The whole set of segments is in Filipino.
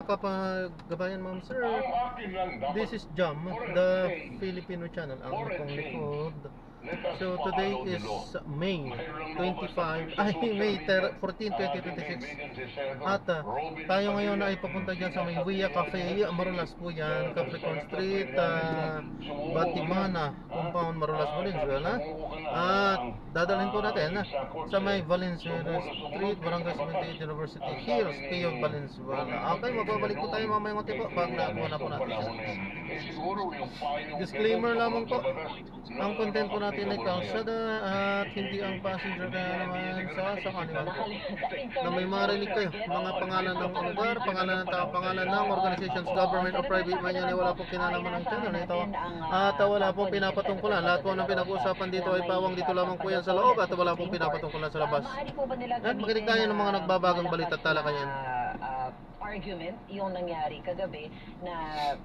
Kapagabayan, ma'am sir, Ang akin lang dapat this is Jam, for a the change, Filipino channel, ang for a akong change, likod. let us So today follow the is law. May Mayroong lumabas 25, sa social May media 14, ang ating 2026. kaibigan si Senator At Robin tayo ngayon Padilla. ay papunta dyan sa may Via Sinasabihan Cafe, niya Marulas po yan, the Capricorn Senator Street, Trillanes na sumuko ka na. Batimana, Compound, Marulas, Valenzuela. Sumuko ka na. At dadalhin po natin Sa court, sa may Valenzuela Street, sumunod ka Barangay sa batas. 78, University Ang sabi Hills, ni Cayo, Valenzuela. Robin Okay, Padilla magbabalik po noon tayo mamaya konti kay po pag nakuha na Trillanes po noong natin siya. panahon na yun. Siguro yung payong Disclaimer ganun sa lamang po, mga batas na ang content po natin ay applicable ngayon. kalsada at hindi ang passenger na naman sa sakaliwan po. Na may marinig kayo, mga pangalan ng lugar, pangalan ng tao, pangalan ng organizations, government or private man yan ay wala pong kinalaman ng channel na ito. At wala pong pinapatungkulan. Lahat po ng pinag-uusapan dito ay pawang dito lamang po yan sa loob at wala pong pinapatungkulan sa labas. At makinig tayo ng mga nagbabagang balita at talakayan. Argument yung nangyari kagabi na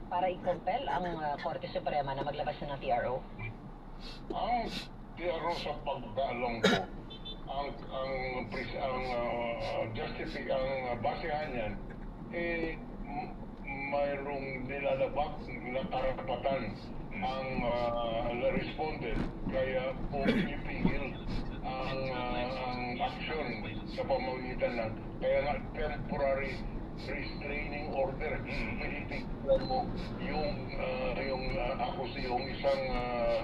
para i-compel ang Korte Suprema na maglabas na ng TRO? Ang TRO sa pagdaalong ko, ang basehan yan, mayroong nilalabag na karapatan ang respondent, kaya po pinipigil ang aksyon sa pamamagitan ng kaya nga temporary restraining order. Pinipigil mo yung yung isang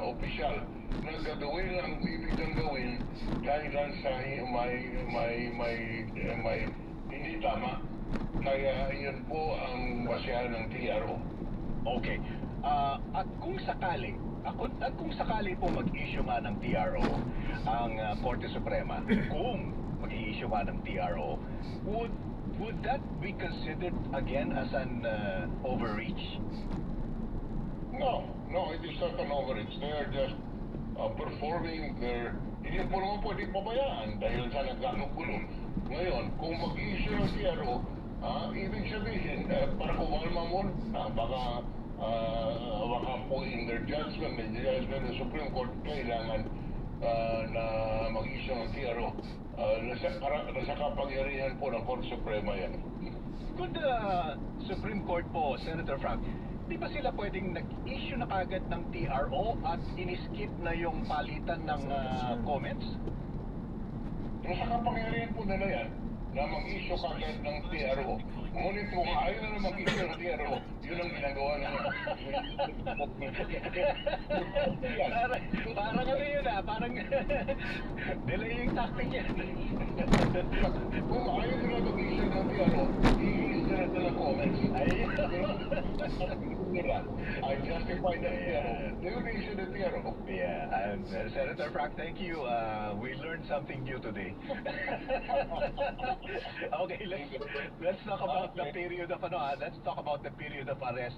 opisyal na gagawin ang ibig gawin dahil lang sa may hindi tama. Kaya yun po ang basehan ng TRO. Okay. At kung sakali po mag-issue nga ng TRO ang Korte Suprema, kung mag-issue nga ng TRO, would that be considered again as an overreach? No, it is not an overreach. They are just performing their... Hindi po naman pwede pabayaan dahil sa nagkagulo. Ngayon, kung mag-issue ng TRO, ibig sabihin, para kumalma mo, baka po in their judgment, the judgment ng Supreme Court, kailangan na mag-issue ng TRO. Nasa kapangyarihan po ng Korte Suprema yan. Could the Supreme Court po, Senator Frank, di ba sila pwedeng nag-issue na kagad ng TRO at in-skip na yung palitan ng comments? Nasa kapangyarihan po nila yan na mag-issue kagad ng TRO. Ngunit kung ayaw na mag-issue ng TRO, yun ang ginagawa nila. Parang ano yun parang delaying tactic yan. Kung ayaw nila mag-issue ng TRO, i-issue na ng comments. I justify the TRO. They will issue the TRO. Yeah, and Senator Frank, thank you. We learned something new today. Okay, let's talk about the period of let's talk about the period of arrest,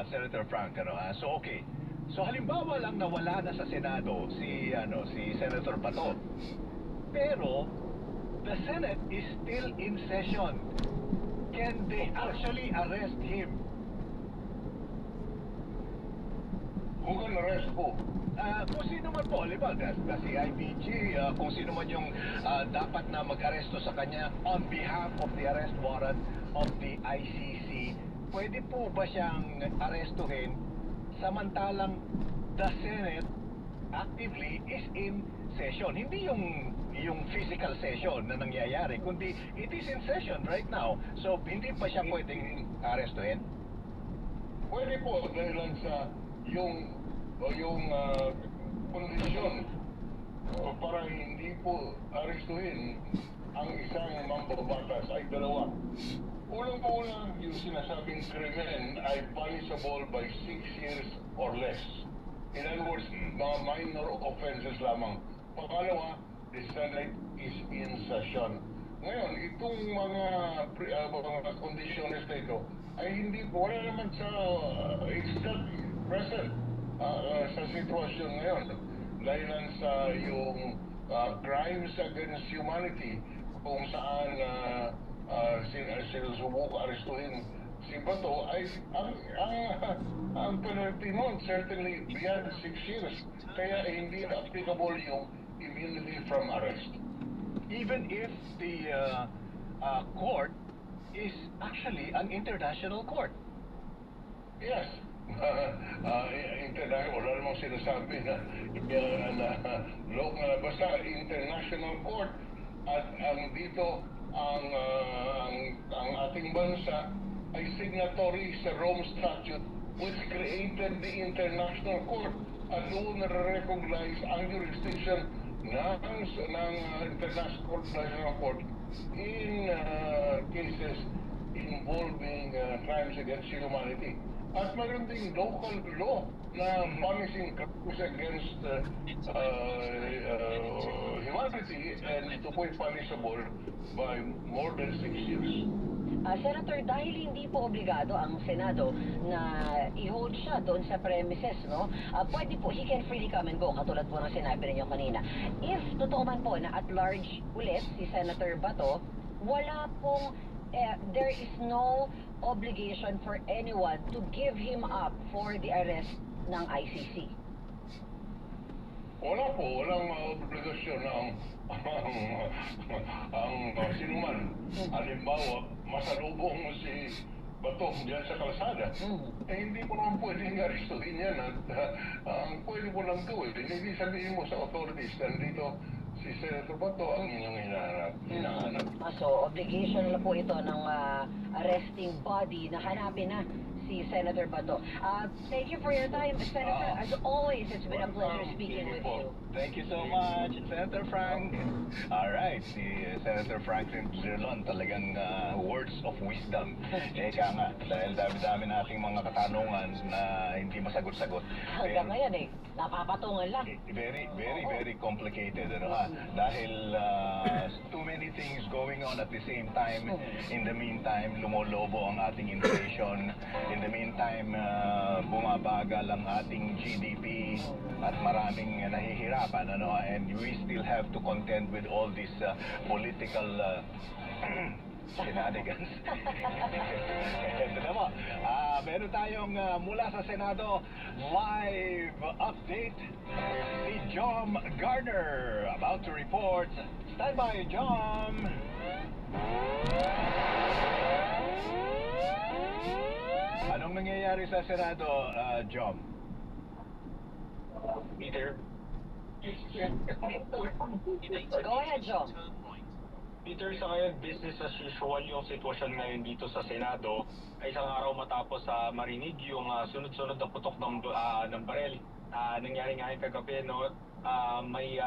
Senator Frank. So okay. So halimbawa lang na wala na sa Senado si Senator Bato. Pero the Senate is still in session. Can they actually arrest him? Who can arrest who? Kung sino man po, liba, the CIDG, kung sino man yung dapat na mag-aresto sa kanya on behalf of the arrest warrant of the ICC, pwede po ba siyang arestuhin samantalang the Senate actively is in session? Hindi yung physical session na nangyayari, kundi it is in session right now. So, hindi pa siya pwedeng arestuhin? Pwede po dahil sa yung kondisyon para hindi po arestuhin ang isang mambabatas ay dalawa. Unang-una, yung sinasabing krimen ay punishable by 6 years or less. In other words, mga minor offenses lamang. Pangalawa, the Senate is in session. Ngayon, itong mga kondisyones na ito ay hindi, wala naman sa exact present sa sitwasyon ngayon. Dahil sa yung crimes against humanity kung saan sinusubok arestuhin si Bato ay ang penalty nun certainly beyond 6 years. Kaya hindi applicable yung immunity from arrest. Even if the court is actually actually an international court. Yes. International, wala namang sinasabi na basta international court at ang dito ang ating bansa ay signatory sa Rome Statute which created the international court at doon na-recognize ang jurisdiction ng international court in cases involving crimes against humanity. At mayroon ding local law na punishing crimes against humanity, and ito po'y punishable by more than 6 years. Senator, dahil hindi po obligado ang Senado na i-hold siya doon sa premises, no? Pwede po, he can freely come and go, katulad po ng sinabi ninyo kanina. If totoo man po na at large ulit si Senator Bato, wala pong, there is no obligation for anyone to give him up for the arrest ng ICC. Wala po, walang obligasyon ang sinuman. Halimbawa, masalubong si Bato diyan sa kalsada. Hindi mo naman pwedeng aristuhin yan at pwede mo lang gawin. Hindi sabihin mo sa authorities na dito si Senator Bato ang inyong hinahanap. So, obligation na po ito ng arresting body na hanapin na si Senator Bato. Thank you for your time, Senator. As always, it's been a pleasure speaking with you. Thank you so much, Senator Frank. All right, si Senator Franklin Drilon, talagang words of wisdom. Eka nga, dahil dami-dami nating mga katanungan na hindi masagot-sagot. Hanggang ngayon napapatungan lang. Very complicated, ano ha? Dahil too many things going on at the same time. In the meantime, lumolobo ang ating inflation. In the meantime, bumabagal ang ating GDP at maraming nahihirapan, ano? And we still have to contend with all these political shenanigans. Ito na mo. Meron tayong mula sa Senado live update. Si Jom Garner about to report. Stand by, Jom. Anong nangyayari sa Senado, Jom? Peter. Go ahead, Joe. Peter, sa ngayon, business as usual yung sitwasyon ngayon dito sa Senado. Ay isang araw matapos marinig yung sunod-sunod na putok ng barel. Nangyari nga yung kagabi, no? May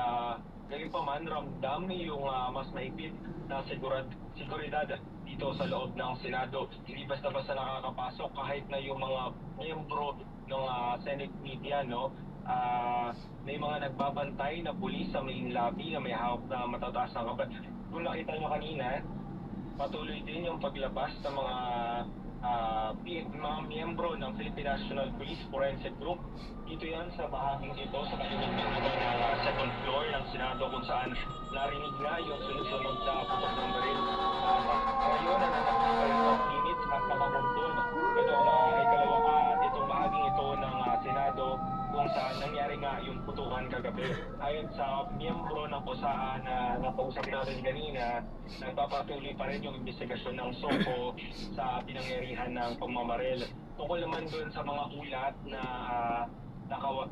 galing pa man, ramdam yung mas mahigpit na seguridad dito sa loob ng Senado. Hindi basta-basta nakakapasok kahit na yung mga miyembro ng Senate media, no? May mga nagbabantay na pulis sa main lobby na may hawak na matataas na kapat. Kung nakita nyo kanina, patuloy din yung paglabas ng mga miyembro ng Philippine National Police Forensic Group. Dito yan sa bahaging ito, sa kalimutan ng second floor ng Senado kung saan narinig na yung sunod-sunod na putok ng baril. Ngayon, nananapos pa rin ang limit at nakakuntun. Itong bahaging ito ng Senado kung saan nangyari nga yung putukan kagabi. Ayon sa miyembro ng POSAA na nakausap natin kanina, nagpapatuloy pa rin yung investigasyon ng SOCO sa pinangyarihan ng pagmamaril. Tungkol naman doon sa mga ulat na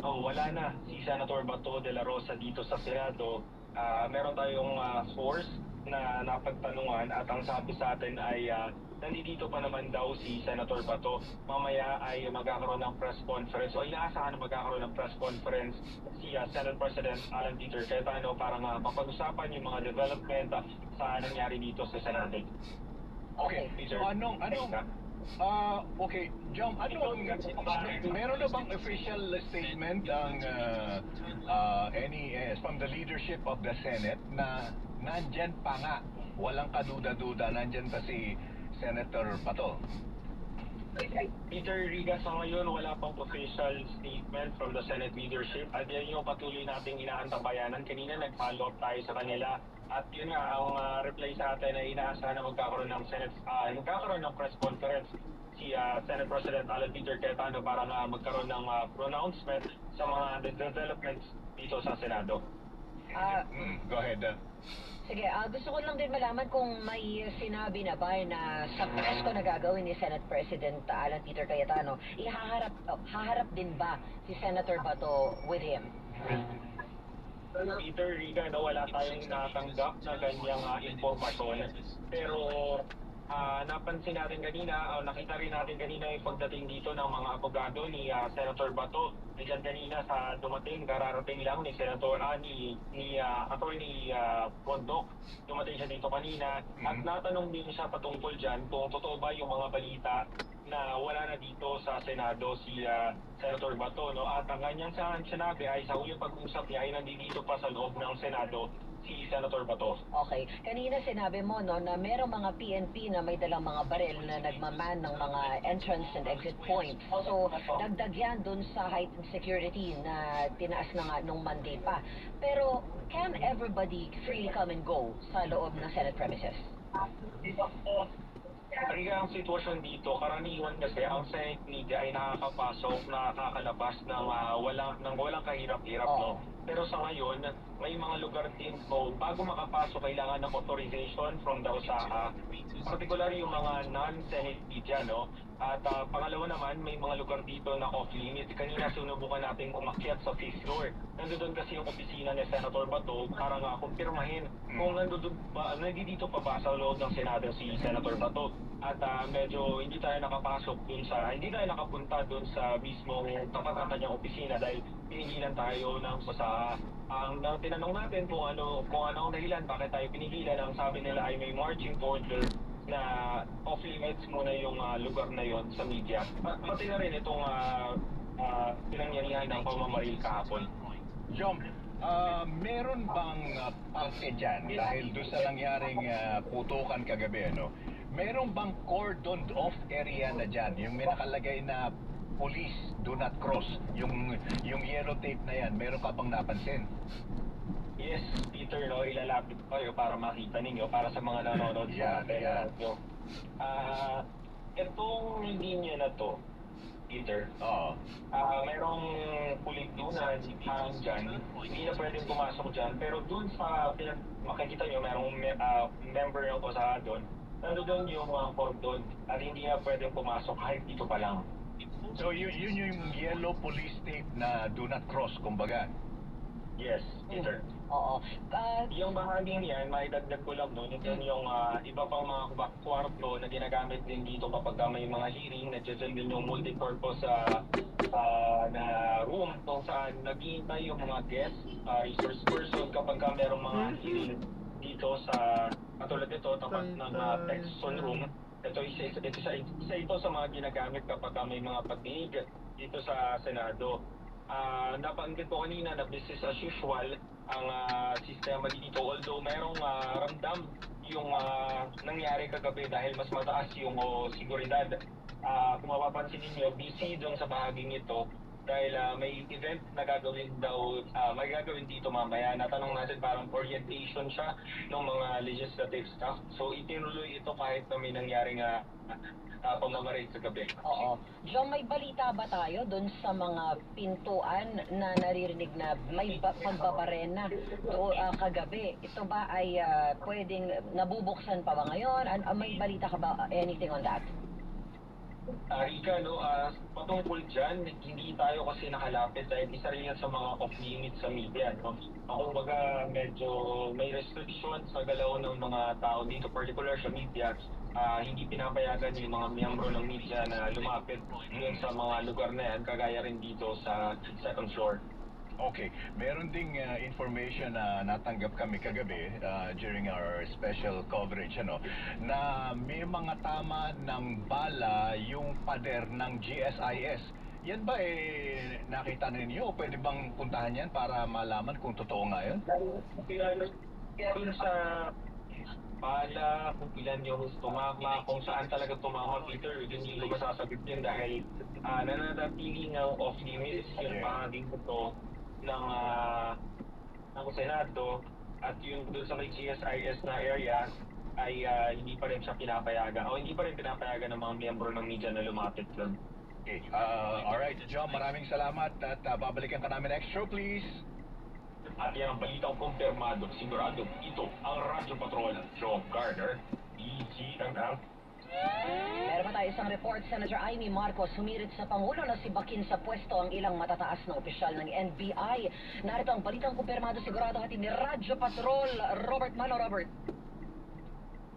wala na si Senator Bato de la Rosa dito sa Senado, meron tayong source na napagtanungan at ang sabi sa atin ay nandito pa naman daw si Senator Bato. Mamaya ay magkakaroon ng press conference o inaasahan na magkakaroon ng press conference si Senate President Alan Peter Cayetano para nga mapag-usapan yung mga development sa nangyari dito sa Senado. Okay, so okay, Jom, meron na bang official statement ang from the leadership of the Senate na nandyan pa nga, walang kaduda-duda, nandyan pa si Senator Bato? Peter Riga, sa ngayon wala pang official statement from the Senate leadership at yan yung patuloy nating inaantabayanan. Kanina nag-follow up tayo sa kanila at yun nga ang reply sa atin ay inaasahan na magkakaroon ng press conference si Senate President Alan Peter Cayetano para nga magkaroon ng pronouncement sa mga developments dito sa Senado. Ah, Go ahead. Sige, gusto ko lang din malaman kung may sinabi na ba na sa presko na gagawin ni Senate President Alan Peter Cayetano, haharap din ba si Senator Bato with him? Peter, Rica, wala tayong natanggap na ganyang impormasyon. Pero napansin natin kanina, nakita rin natin kanina yung pagdating dito ng mga abogado ni Senator Bato. Diyan kanina sa dumating, kararating lang ni Senator ni Attorney Bondok. Dumating siya dito kanina at natanong din siya patungkol dyan kung totoo ba yung mga balita na wala na dito sa Senado si Senator Bato, no? At ang kanyang sinabi ay sa huling pag-usap niya ay nandito pa sa loob ng Senado si Senator Bato. Okay. Kanina sinabi mo no na merong mga PNP na may dalang mga baril na nagmaman ng mga entrance and exit points. So, dagdag yan dun sa heightened security na tinaas na nga nung Monday pa. Pero, can everybody freely come and go sa loob ng Senate premises? Kaya ang sitwasyon dito, karaniwan kasi ang Senate media ay nakakapasok, nakakalabas ng walang kahirap-hirap, no? Pero sa ngayon, may mga lugar din po, bago makapasok, kailangan ng authorization from the USAA, particular yung mga non-Senate media, no? At pangalawa naman, may mga lugar dito na off-limit. Kanina sinubukan natin umakyat sa 5th floor. Nandoon kasi yung opisina ni Senator Bato para nga kumpirmahin kung nandito pa ba sa loob ng Senado si Senator Bato. At medyo hindi tayo nakapunta doon sa mismong tapat ng kanyang opisina dahil pinigilan tayo ng USAA. Ang tinanong natin kung ano ang dahilan, bakit tayo pinigilan, ang sabi nila ay may marching order na off-limits muna yung lugar na yon sa media. Pati na rin itong pinangyarihan ng pamamaril kahapon. Jom, meron bang parte dyan dahil doon sa nangyaring putukan kagabi, ano? Meron bang cordoned off area na dyan, yung may nakalagay na police, do not cross, yung yellow tape na yan, meron ka bang napansin? Yes, Peter, no, ilalapit ko kayo para makita ninyo, para sa mga nanonood sa radyo. Itong linya na to, Peter, mayroong puligdunan dyan, hindi na pwedeng pumasok dyan, pero dun sa, makikita nyo, mayroong member ng USAA doon, nandun yung cordon at hindi na pwedeng pumasok kahit dito pa lang. So yun yung yellow police tape na do not cross, kumbaga. Yes, Peter. Oo. Yung bahaging yan, maidagdag ko lang doon, ito yung iba pang mga kwarto na ginagamit din dito kapag may mga hearing, nandiyan din yung multi-purpose na room kung saan naghihintay yung mga guests, resource person kapag merong mga hearing dito sa katulad nito, tapat ng Texon room. Ito isa ito sa mga ginagamit kapag may mga pagdinig dito sa Senado. Nabanggit ko kanina na business as usual ang sistema dito, although merong ramdam yung nangyari kagabi dahil mas mataas yung seguridad. Kung mapapansin ninyo, busy doon sa bahaging ito dahil may event na gagawin dito mamaya. Natanong natin parang orientation siya ng mga legislative staff. So itinuloy ito kahit na may nangyaring pamamaril sa gabi. Oo. John, may balita ba tayo doon sa mga pintuan na naririnig na may pagbabarena kagabi? Ito ba ay pwedeng nabubuksan pa ba ngayon? May balita ka ba anything on that? Rika, patungkol dyan, hindi tayo kasi nakalapit dahil isa rin yan sa mga off-limit sa media. No? Kumbaga, medyo may restriction sa galaw ng mga tao dito, particular sa media. Hindi pinapayagan yung mga miyembro ng media na lumapit dun sa mga lugar na yan, kagaya rin dito sa second floor. Okay, meron ding information na natanggap kami kagabi during our special coverage, na may mga tama ng bala yung pader ng GSIS. Yan ba nakita ninyo o pwede bang puntahan yan para malaman kung totoo nga yun? Kung sa bala, kung ilan yung tumama, kung saan talaga tumama, Peter, yun yung masasagot din dahil nananatili ng off-limits yung bahaging ito ng Senado at yung doon sa may GSIS na area ay hindi pa rin siya pinapayagan o hindi pa rin pinapayagan ng mga miyembro ng media na lumapit doon. Okay, alright, John, maraming salamat at babalikan ka namin next show, please. At yan ang balitang kumpirmado. Sigurado, ito ang Radyo Patrol. Joe Carter, EGMM. Meron pa tayo isang report, Senator Amy Marcos humirit sa Pangulo na sibakin sa pwesto ang ilang matataas na opisyal ng NBI. Narito ang balitang kumpirmado sigurado hatid ni Radyo Patrol. Robert Mano, Robert.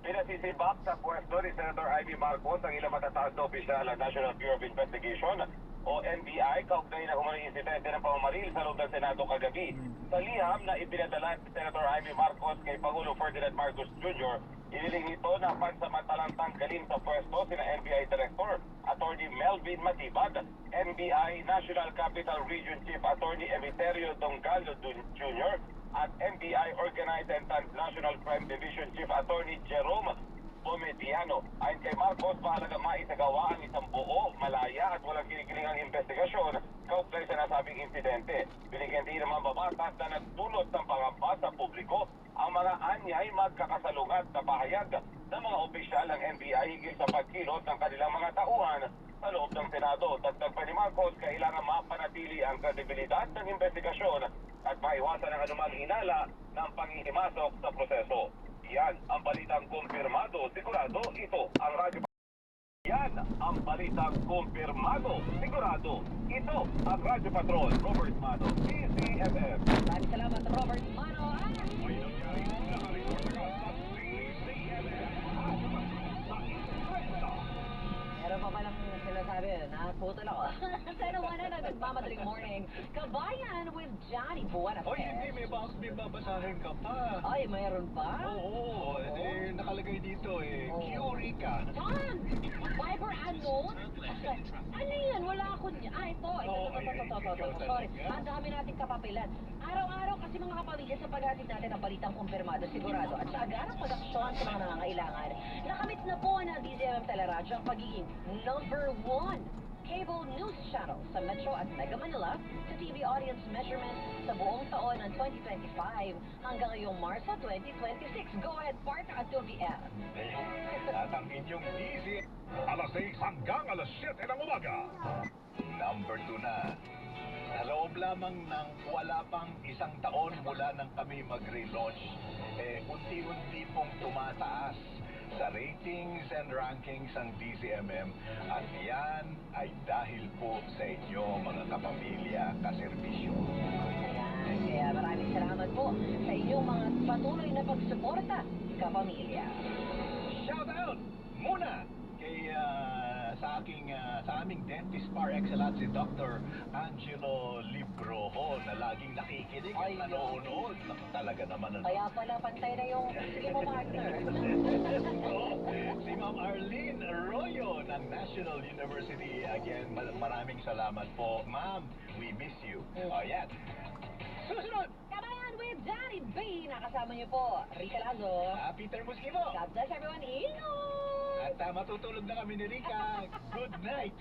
Pinasisibak sa pwesto ni Senator Amy Marcos ang ilang matataas na opisyal ng National Bureau of Investigation o NBI kaugnay na humaling insidente ng pamamaril sa loob ng Senado kagabi. Sa liham na ipinadala ni Senator Amy Marcos kay Pangulo Ferdinand Marcos Jr., iniling ito na pansamantalang tanggalin sa pwesto sina NBI Director Attorney Melvin Matibag, NBI National Capital Region Chief Attorney Emiterio Dongallo Jr. at NBI Organized and Transnational Crime Division Chief Attorney Jerome Pomediano. Ayon kay Marcos, mahalaga maisagawa ang isang buo, malaya at walang kinikilingang investigasyon kaugnay sa nasabing insidente. Binigyan din naman babatas na nagdulot ng pangamba sa publiko ang mga anyay magkakasalungat na pahayag ng mga opisyal ng NBI higil sa pagkilot ng kanilang mga tauhan sa loob ng Senado. Dagdag pa ni Marcos, kailangan mapanatili ang kredibilidad ng investigasyon at maiwasan ang anumang hinala ng panghihimasok sa proseso. Yan ang balitang kumpirmado. Sigurado, ito ang radyo. Yan ang balitang kumpirmado. Sigurado, ito ang Radyo Patrol. Robert Mano, DCFM. Maraming salamat, Robert Mano. Meron pa palang sinasabi, nakaputol ako. Sana wala na nagmamadaling morning. Kabayan with Johnny Buenas. Oy, hindi, may babasahin ka pa. Ay, mayroon pa? Oo, nakalagay dito Eureka. Saan? Viber unknown? Ano yan? Wala ako niya. Ah, ito. Sorry. Ang dami nating kapapilan. Araw-araw kasi mga kapamilya sa paghatid natin ang balitang kumpirmado, sigurado at sa agarang pag-aksyon sa mga nangangailangan. Nakamit na po ng DZMM Teleradyo ang pagiging #1 cable news channel sa Metro at Mega Manila sa TV audience measurement sa buong taon ng 2025 hanggang ngayong Marso 2026. Go ahead, partner at 2 p.m. At ang inyong DZ, alas 6 hanggang alas 7 ng umaga. Number 2 na. Sa loob lamang ng wala pang isang taon mula nang kami mag-relaunch, unti-unti pong tumataas sa ratings and rankings ang DZMM at yan ay dahil po sa inyo mga kapamilya kaserbisyo. Kaya maraming salamat po sa inyong mga patuloy na pagsuporta, kapamilya. Shout out muna kay sa aming dentist par excellence si Dr. Angelo Libroho na laging nakikinig at nanonood. Talaga naman Kaya pala pantay na yung sige mo, partner. Si Ma'am Arlene Arroyo ng National University. Again, maraming salamat po. Ma'am, we miss you. Ayan. Susunod! Kabayan with Johnny B. Nakasama niyo po, Rica Lazo. Peter Musquimo. God bless everyone. Ingat! At matutulog na kami ni Rica. Good night!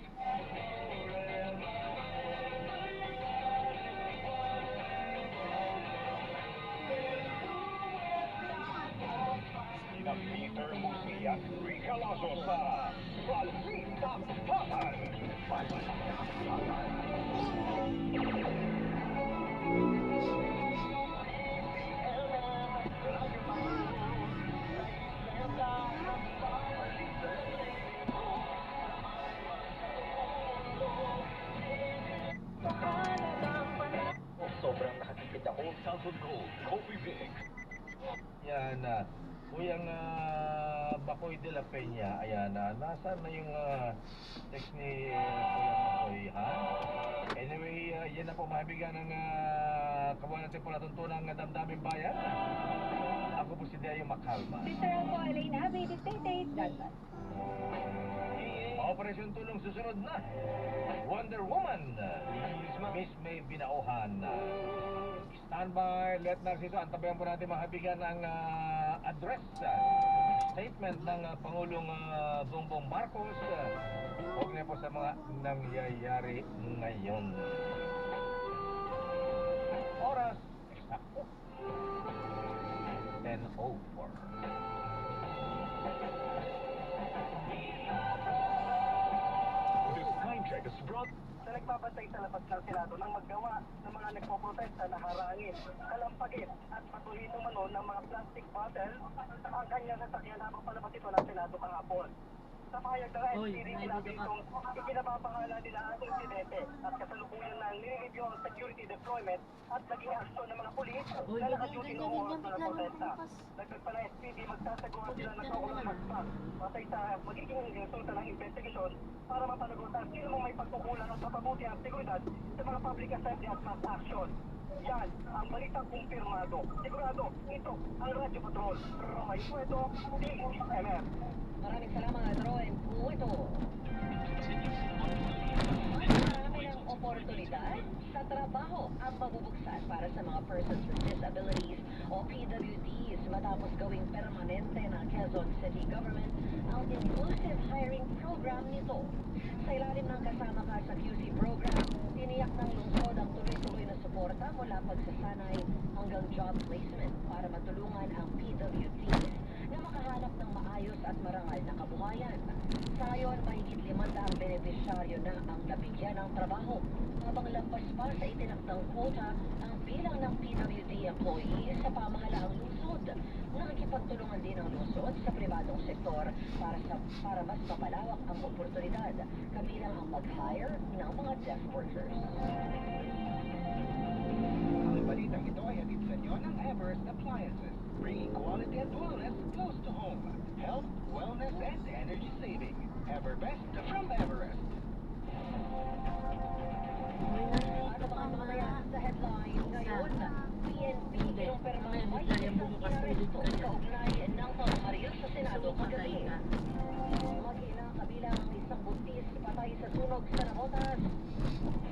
Sina Peter Musquimo at Rica Lazo sa Balitang Bayan. Sobrang nakatipid ako. Southwood Gold, Coffee Big. Yan na. Kuyang Bacoy de la Peña, ayan na. Nasaan na yung text ni Kuya Bacoy, ha? Anyway, yan na po mahibigan ng kabuhan natin po natuntunang damdaming bayan. Ako po si Deo Makalma. Sister Alpo, Elaine Abbey, Dictate, Dagdag. Operasyon Tulong susunod na. Wonder Woman. Miss May Binaohan. Standby, let Narciso. Antabayan po natin mahabigan ang address, statement ng Pangulong Bongbong Marcos. Huwag na po sa mga nangyayari ngayon. Oras, eksakto. 10:04. This time check is brought nagbabantay sa labas ng Senado nang maggawa ng mga nagpoprotesta na harangin, kalampagin at patuloy umano ng mga plastic bottles ang kanyang sasakyan habang palabas ito ng Senado kahapon. Sa pahayag ng SPD, sinabi itong ikinababahala nila ang insidente at kasalukuyan na nire-review ang security deployment at naging aksyon ng mga pulis na nakaduty noong oras ng protesta. Dagdag pa ng SPD, magsasagawa sila ng kaukulang hakbang patay sa magiging resulta ng investigasyon para mapanagutan sino mong may pagkukulang at mapabuti ang seguridad sa mga public assembly at mass action. Yan ang balitang kumpirmado. Sigurado, ito ang Radyo Patrol. Romay Pueto, DMM. Maraming salamat, Roy Pueto. Marami ng oportunidad sa trabaho ang mabubuksan para sa mga persons with disabilities o PWDs matapos gawing permanente ng Quezon City Government ang inclusive hiring program nito. Sa ilalim ng kasama ka sa QC program, tiniyak ng lungsod ang tuloy-tuloy na suporta mula pagsasanay hanggang job placement para matulungan ang PWDs na makahanap ng maayos at marangal na kabuhayan. Sa ngayon, mahigit 500 benepisyaryo na ang nabigyan ng trabaho, habang lampas pa sa itinakdang quota ang bilang ng PWD employees sa pamahalaang lungsod. Nakikipagtulungan din ang lungsod sa pribadong sektor para mas mapalawak ang oportunidad, kabilang ang mag-hire ng mga deaf workers. Ang balitang ito ay hatid sa inyo ng Everest Appliances, bringing quality and wellness close to home. Health, wellness, and energy saving. Everbest from Everest. Ano ba ang mamaya sa headline ngayon? PNP kinumpirma may isang inaresto kaugnay ng pamamaril sa Senado kagabi. Mag-ina kabilang ang isang buntis patay sa sunog sa Nabotas.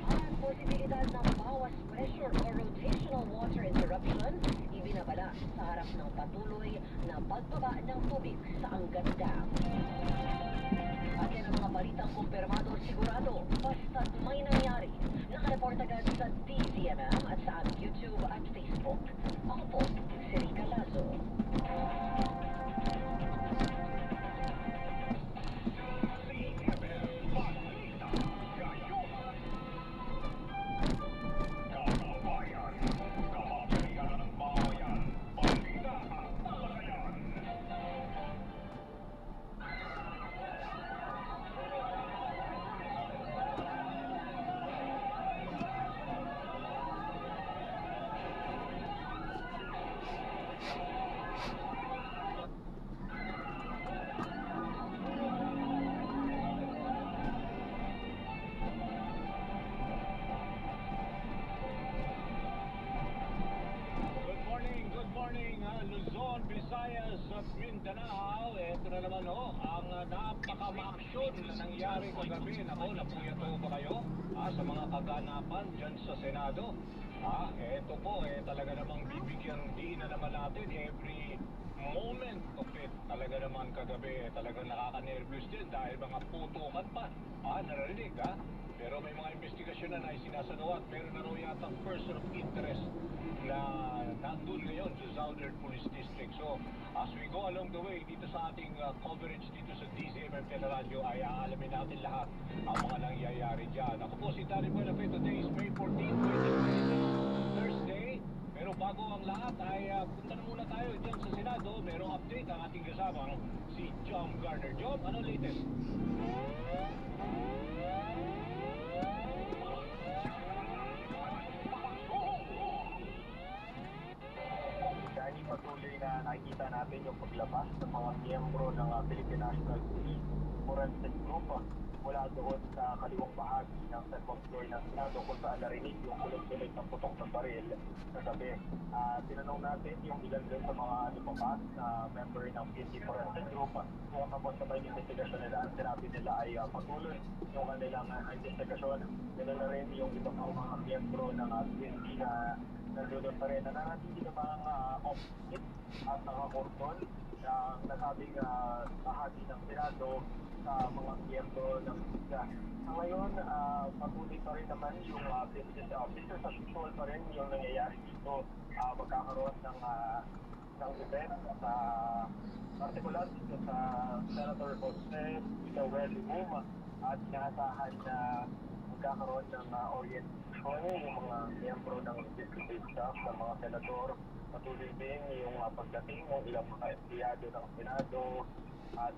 At posibilidad ng bawas pressure o rotational water interruption ibinabala sa harap ng patuloy na pagbaba ng tubig sa Angat Dam. At yan ang mga balitang kumpirmado sigurado basta't may nangyari. Nakareport agad sa DZMM at sa aming YouTube at Facebook. Ako po, si Rica Lazo. Luzon, Visayas at Mindanao. Ito na naman ang napaka-maaksyon na nangyari kagabi. Napuyat ba kayo sa mga kaganapan dyan sa Senado? Ito po, talaga namang bibigyan din na naman natin every moment of it. Talaga naman kagabi, talagang nakaka-nervous din dahil mga putukan pa. Naririnig Pero may mga investigasyon na isinasagawa at meron na raw yata person of interest na nandun ngayon sa Southern Police District. So, as we go along the way dito sa ating coverage dito sa DZMM Teleradyo ay aalamin natin lahat ang mga nangyayari dyan. Ako po si Danny Buenafe. Today is May 14, 2020, Thursday. Pero bago ang lahat ay punta na muna tayo dyan sa Senado. Merong update ang ating kasamang si John Garner. John, ano latest? Dahil patuloy na nakikita natin yung paglabas ng mga miyembro ng Philippine National Police Forensic Group mula doon sa kaliwang bahagi ng second floor ng Senado kung saan narinig yung kulog-tuloy ng putok ng baril kagabi. Tinanong natin yung ilan doon sa mga lumabas na member ng PNP Forensic Group kung tapos sa yung investigasyon nila. Ang sinabi nila ay patuloy yung kanilang investigasyon. Ganun na rin yung iba pang mga miyembro ng PNP na nandun pa rin. Nananatili na mga off-hit at nakakordon ang nasabing bahagi ng Senado sa mga miyembro ng SIGA. Ngayon, patuloy pa rin naman yung business as usual pa rin yung nangyayari dito. Magkakaroon ng event sa particular dito sa Senator Jose Villanueva at inaasahan na magkakaroon ng orientation yung mga miyembro ng executive staff, ng mga senador, patuloy din yung pagdating ng ilang mga empleyado ng Senado at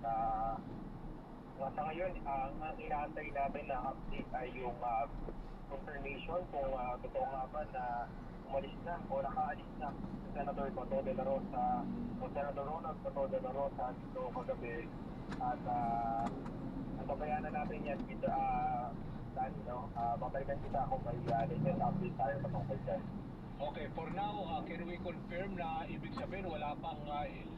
sa ngayon, ang inaantay natin na update ay yung confirmation kung totoo nga ba na umalis na o nakaalis na si Senator Bato de la Rosa o Senator Ronald Bato de la Rosa dito kagabi at natabayanan natin yan dito Danny, no? Babalikan kita kung may latest update tayo patungkol dyan. Okay, for now, can we confirm na ibig sabihin wala pang,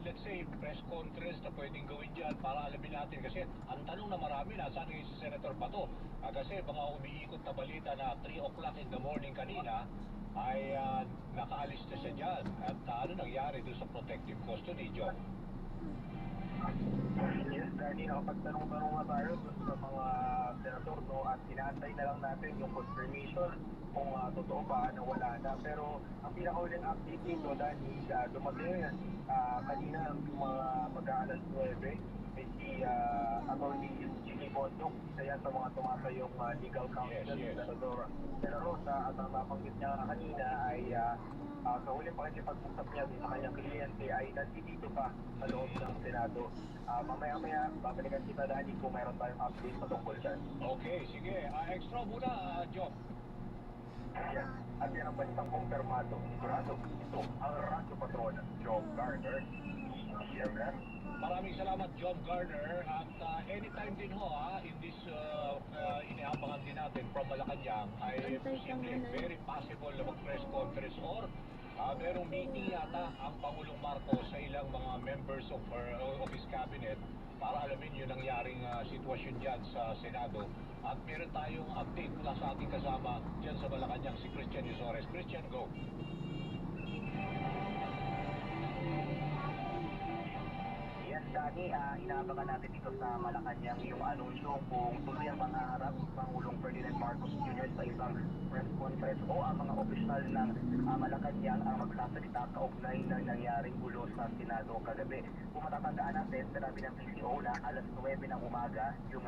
let's say, press conference na pwedeng gawin dyan para alamin natin? Kasi ang tanong na marami, nasaan yung si Senator Bato? Kasi mga umiikot na balita na 3 o'clock in the morning kanina ay nakaalis na siya dyan. At ano nangyari doon sa protective custody, John? Yes, Danny, pagtanong-tanong nga tayo sa mga senador, no, at inaantay na lang natin yung confirmation kung totoo ba na wala na. Pero ang pinakauling update dito, Danny, dumating kanina mga mag-aalas 9, si Atty. Jimmy Bondok, isa yan sa mga tumatayong legal counsel ni Senador de la Rosa, at ang nabanggit niya kanina ay sa huling pakikipag-usap niya sa kanyang kliyente ay nandito pa sa loob ng Senado. Mamaya-maya, babalikan kita, Danny, kung mayroon tayong update patungkol dyan. Okay, sige. Extra muna, John. Yan. At yan ang balitang kumpirmado. Sigurado, ito ang Radyo Patrol, Joe Garner, CMS. Maraming salamat, John Garner. At anytime din ho, in this iniabangan din natin from Malacanang, ay posible, very possible na mag-press conference or merong meeting yata ang Pangulong Marcos sa ilang mga members of his cabinet para alamin yung nangyaring sitwasyon dyan sa Senado. At meron tayong update mula sa ating kasama dyan sa Malacanang, si Christian Yusores. Christian, go! Dani, inaabangan natin dito sa Malacanang yung anunsyo kung tuloy ang manghaharap si Pangulong Ferdinand Marcos Jr. sa isang press conference o ang mga opisyal ng Malacanang ang magsasalita kaugnay ng nangyaring gulo sa Senado kagabi. Kung matatandaan natin, sinabi ng PCO na alas 9 ng umaga yung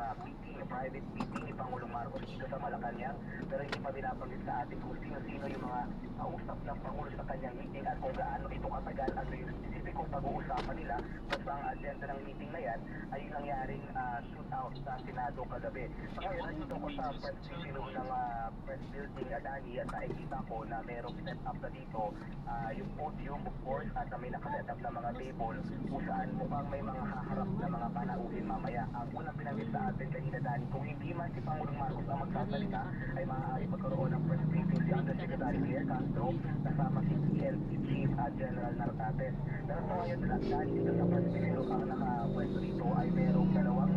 private meeting ni Pangulong Marcos dito sa Malacanang, pero hindi pa binabanggit sa atin kung sino-sino yung mga kausap ng Pangulo sa kanyang meeting at kung gaano ito katagal, ano yung specificong pag-uusapan nila. Basta ang agenda ng meeting na yan ay yung nangyaring shootout sa Senado kagabi. Ngayon, nandito ko sa press briefing ng press building Adani at nakikita ko na merong set up na dito yung podium, of course, at may nakaset up na mga table kung saan mukhang may mga haharap na mga panauhin mamaya. Ang unang pinanggit sa atin kanina, Dani, kung hindi man si Pangulong Marcos ang magsasalita, ay maaari magkaroon ng press briefing si Undersecretary Claire Castro kasama si PNP Chief General Nartates. Pero sa ngayon, Dani, dito sa press briefing ang naka-pwesto dito ay merong dalawang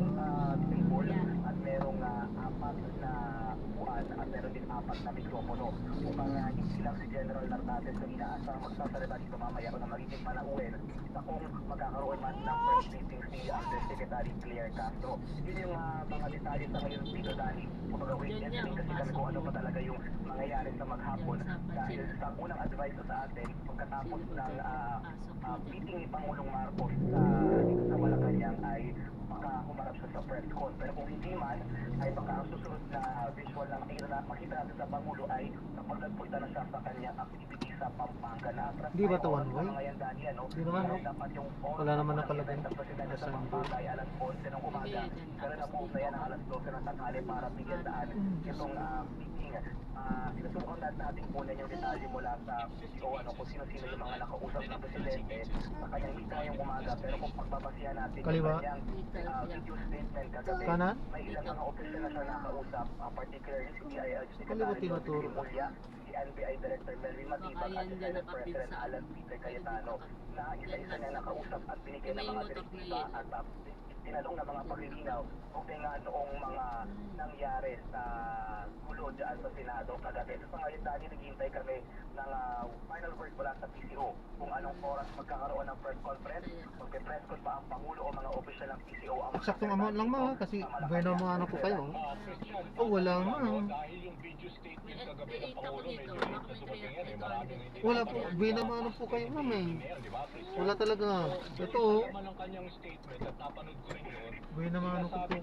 table at merong apat na upuan at meron din apat na mikropono upang hindi lang si General Nartates kung inaasang magsasalita dito mamaya o na magiging panauhin sa kung magkakaroon man ng press briefing si Undersecretary Claire Castro. Yun yung mga detalye sa ngayon dito, Dani. Kung mag-witness kasi kami kung ano pa talaga yung mangyayari sa maghapon dahil sa unang advice sa atin pagkatapos ng meeting ni Pangulong Marcos dito sa Malacanang ay baka humarap siya sa press con. Pero kung hindi man, ay baka ang susunod na visual na makita natin sa Pangulo ay napagdagpunta na siya sa kanyang activity sa Pampanga na atras. Di ba ito one way? Di naman, no? Dapat yung Wala naman nakalagay sa presidente sa Pampanga ay alas 11 ng umaga. Pero na-post na yan ang alas 12 ng tanghali para bigyan daan itong meeting. Sinusubukan natin kunin yung detalye mula sa PCO kung sino-sino yung mga nakausap ng presidente sa kanyang meeting ngayong umaga. Pero kung pagbabasihan natin Kaliwa. yung kanyang video statement kagabi, Kanan? may ilang mga official na siya nakausap, particularly si PIL Kaliwa Secretary tinuturo. Mulya, si NBI Director Melvin Matibag at si Senate President Alan Peter Cayetano na isa-isa niya nakausap at binigyan ng mga direktiba at tinanong na mga paglilinaw kung nga noong mga nangyari sa gulo dyan sa Senado kagabi. So sa ngayon, Dani, naghihintay kami ng final word mula sa PCO kung anong oras magkakaroon ng press conference, magpe-press con ba ang Pangulo o mga official ng PCO ang Saktong amount lang mga kasi bueno mga ano po kayo. Oh, wala nga. Dahil yung video statement kagabi ng Pangulo, medyo late na dumating yan eh. Maraming hindi Wala po, bueno mga ano po kayo ma'am eh. Wala talaga. Ito oh. naman ang kanyang statement at napanood ko rin yun. Bueno mga ano po po.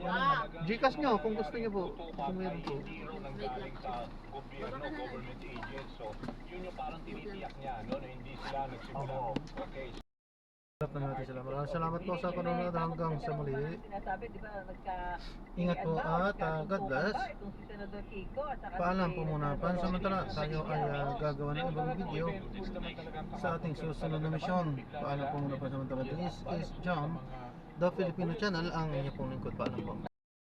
Gcash nyo kung gusto nyo po. Kung meron po. Hindi raw galing sa gobyerno, government agents. So, yun yung parang tinitiyak niya, no, na hindi sila nagsimula. Okay. Salamat na natin sila. Maraming salamat po sa panonood hanggang sa muli. Sinasabi, di ba, Ingat po at God bless. Paalam po muna. Pansamantala, tayo ay gagawa ng ibang video sa ating susunod na misyon. Paalam po muna pansamantala. This is John, The Filipino Channel, ang inyo pong lingkod. Paalam po.